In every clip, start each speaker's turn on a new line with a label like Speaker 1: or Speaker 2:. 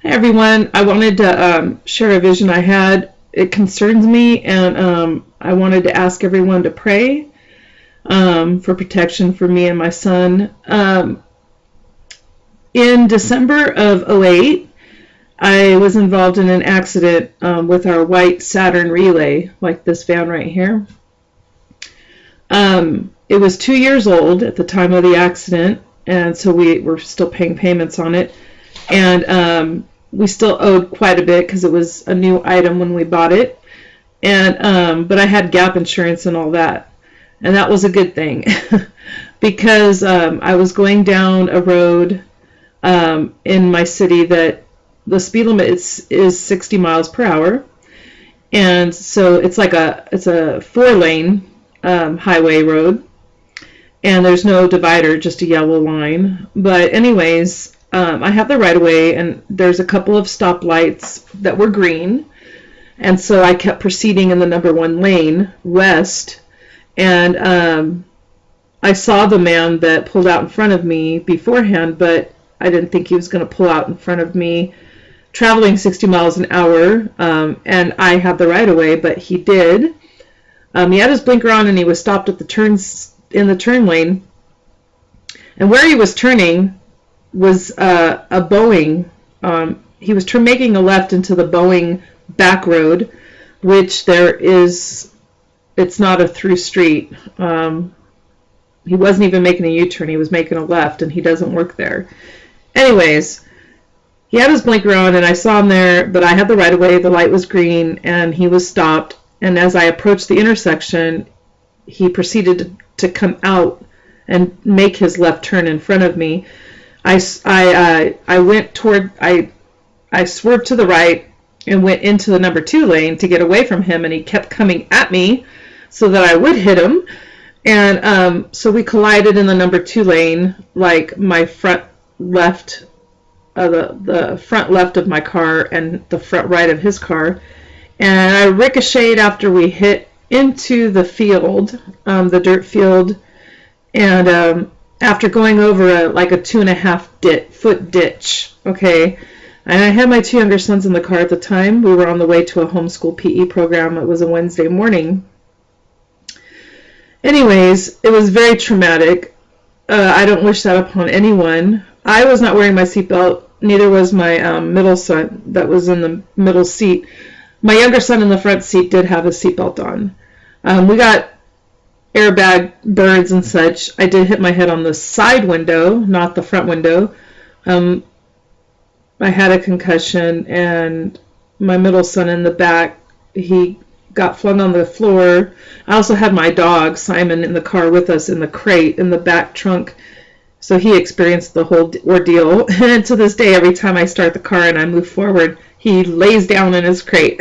Speaker 1: Hey everyone, I wanted to share a vision I had. It concerns me, and I wanted to ask everyone to pray for protection for me and my son. In December of '08, I was involved in an accident with our white Saturn relay, like this van right here. It was 2 years old at the time of the accident, and so we were still paying payments on it. And we still owed quite a bit because it was a new item when we bought it. And but I had gap insurance and all that, and that was a good thing because I was going down a road in my city that the speed limit is 60 miles per hour, and so it's a 4-lane highway road, and there's no divider, just a yellow line. But anyways, I have the right of way, and there's a couple of stoplights that were green, and so I kept proceeding in the number 1 lane west, and I saw the man that pulled out in front of me beforehand, but I didn't think he was going to pull out in front of me traveling 60 miles an hour, and I had the right of way, but he did. He had his blinker on, and he was stopped at the turns in the turn lane, and where he was turning was a Boeing. He was making a left into the Boeing back road, which it's not a through street. He wasn't even making a U-turn. He was making a left, and he doesn't work there. Anyways, he had his blinker on, and I saw him there, but I had the right of way. The light was green, and he was stopped. And as I approached the intersection, he proceeded to come out and make his left turn in front of me. I swerved to the right and went into the number 2 lane to get away from him, and he kept coming at me so that I would hit him. And so we collided in the number 2 lane, like my front left, the front left of my car and the front right of his car. And I ricocheted after we hit into the field, the dirt field, and after going over a 2.5 foot ditch, okay. And I had my 2 younger sons in the car at the time. We were on the way to a homeschool PE program. It was a Wednesday morning. Anyways, it was very traumatic. I don't wish that upon anyone. I was not wearing my seatbelt. Neither was my middle son that was in the middle seat. My younger son in the front seat did have a seatbelt on. We got airbag birds and such. I did hit my head on the side window, not the front window. I had a concussion, and my middle son in the back, he got flung on the floor. I also had my dog, Simon, in the car with us in the crate in the back trunk. So he experienced the whole ordeal. And to this day, every time I start the car and I move forward, he lays down in his crate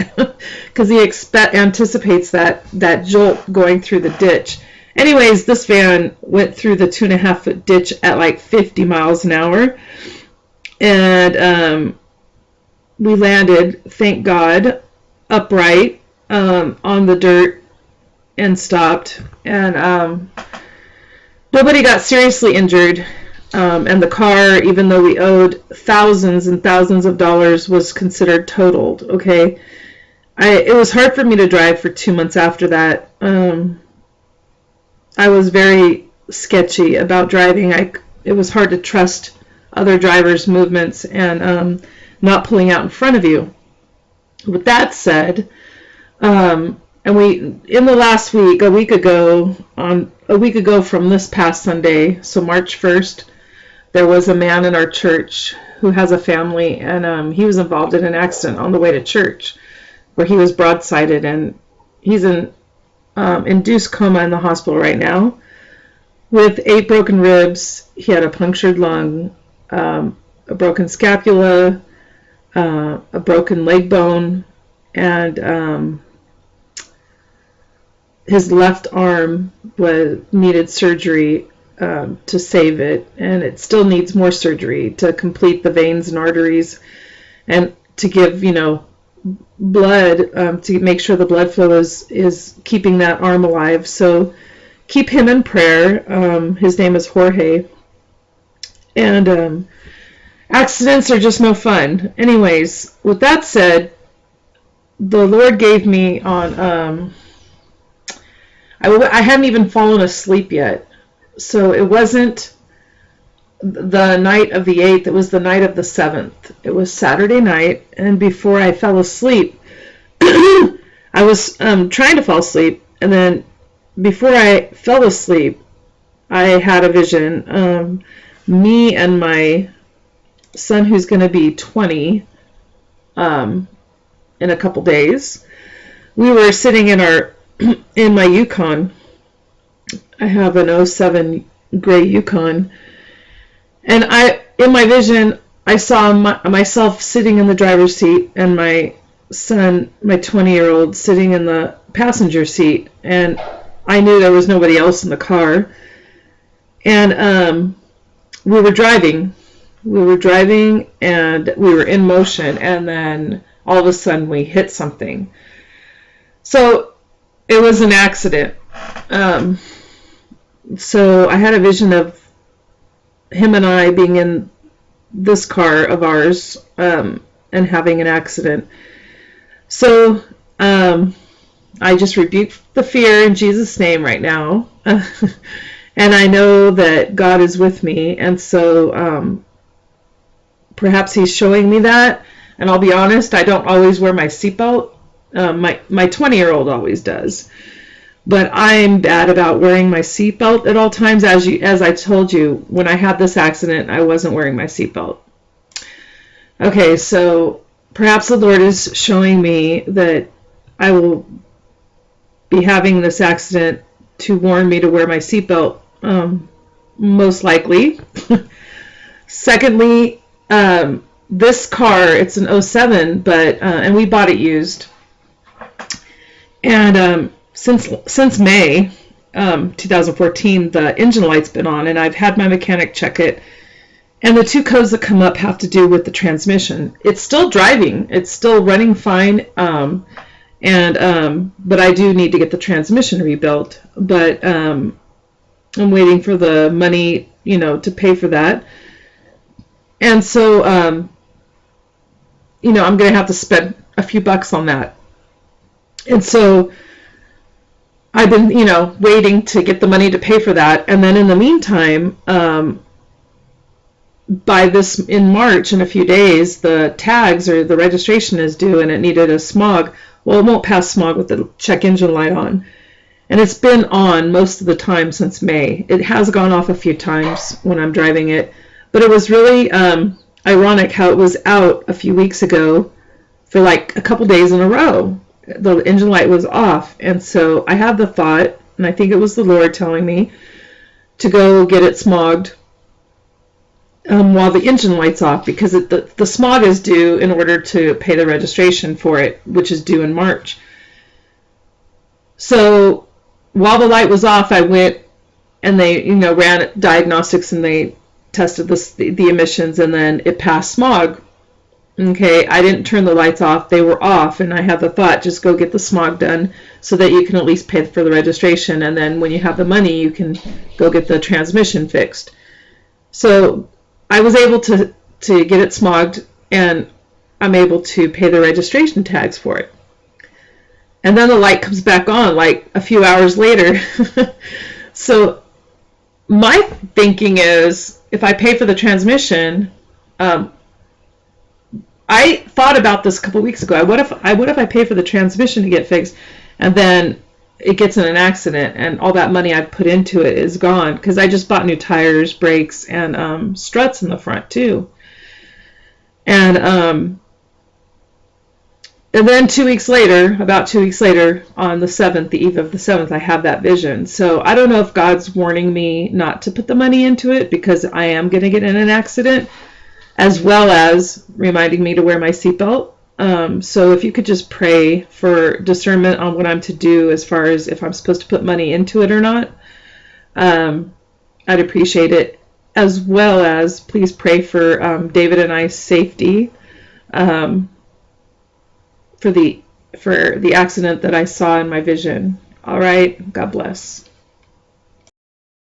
Speaker 1: because he anticipates that jolt going through the ditch. Anyways, this van went through the 2.5 foot ditch at 50 miles an hour. And we landed, thank God, upright on the dirt and stopped. And nobody got seriously injured. And the car, even though we owed thousands and thousands of dollars, was considered totaled. Okay, it was hard for me to drive for 2 months after that. I was very sketchy about driving. It was hard to trust other drivers' movements and not pulling out in front of you. With that said, and we in the last week, a week ago from this past Sunday, so March 1st. There was a man in our church who has a family, and he was involved in an accident on the way to church where he was broadsided, and he's in induced coma in the hospital right now with 8 broken ribs. He had a punctured lung, a broken scapula, a broken leg bone, and his left arm needed surgery to save it, and it still needs more surgery to complete the veins and arteries and to give blood to make sure the blood flow is keeping that arm alive. So keep him in prayer. His name is Jorge. And accidents are just no fun. Anyways, with that said, the Lord gave me on, I hadn't even fallen asleep yet. So it wasn't the night of the 8th, it was the night of the 7th. It was Saturday night, and before I fell asleep, I was trying to fall asleep, and then before I fell asleep, I had a vision. Me and my son, who's going to be 20 in a couple days, we were sitting in my Yukon. I have an 07 gray Yukon, and in my vision, I saw myself sitting in the driver's seat and my son, my 20-year-old, sitting in the passenger seat, and I knew there was nobody else in the car. And we were driving, and we were in motion, and then all of a sudden we hit something. So it was an accident. So I had a vision of him and I being in this car of ours and having an accident. So I just rebuke the fear in Jesus' name right now. And I know that God is with me. And so perhaps he's showing me that. And I'll be honest, I don't always wear my seatbelt. My 20-year-old always does. But I'm bad about wearing my seatbelt at all times. As I told you, when I had this accident, I wasn't wearing my seatbelt. Okay, so perhaps the Lord is showing me that I will be having this accident to warn me to wear my seatbelt, most likely. Secondly, this car, it's an 07, but and we bought it used. And since May 2014, the engine light's been on, and I've had my mechanic check it. And the two codes that come up have to do with the transmission. It's still driving. It's still running fine. But I do need to get the transmission rebuilt. But I'm waiting for the money, to pay for that. And so, I'm going to have to spend a few bucks on that. And so I've been, waiting to get the money to pay for that. And then in the meantime, in March, in a few days, the tags or the registration is due, and it needed a smog. Well, it won't pass smog with the check engine light on. And it's been on most of the time since May. It has gone off a few times when I'm driving it. But it was really ironic how it was out a few weeks ago for like a couple days in a row. The engine light was off. And so I had the thought, and I think it was the Lord telling me to go get it smogged while the engine light's off, because the smog is due in order to pay the registration for it, which is due in March. So while the light was off, I went and they ran diagnostics, and they tested the emissions, and then it passed smog. Okay, I didn't turn the lights off, they were off, and I had the thought, just go get the smog done so that you can at least pay for the registration, and then when you have the money, you can go get the transmission fixed. So I was able to get it smogged, and I'm able to pay the registration tags for it. And then the light comes back on like a few hours later. So my thinking is, if I pay for the transmission, I thought about this a couple weeks ago. What if I pay for the transmission to get fixed, and then it gets in an accident, and all that money I put into it is gone, because I just bought new tires, brakes, and struts in the front too. And then 2 weeks later, about 2 weeks later, on the 7th, the eve of the 7th, I have that vision. So I don't know if God's warning me not to put the money into it because I am going to get in an accident, as well as reminding me to wear my seatbelt. So if you could just pray for discernment on what I'm to do as far as if I'm supposed to put money into it or not, I'd appreciate it. As well as please pray for David and I's safety for the accident that I saw in my vision. All right, God bless.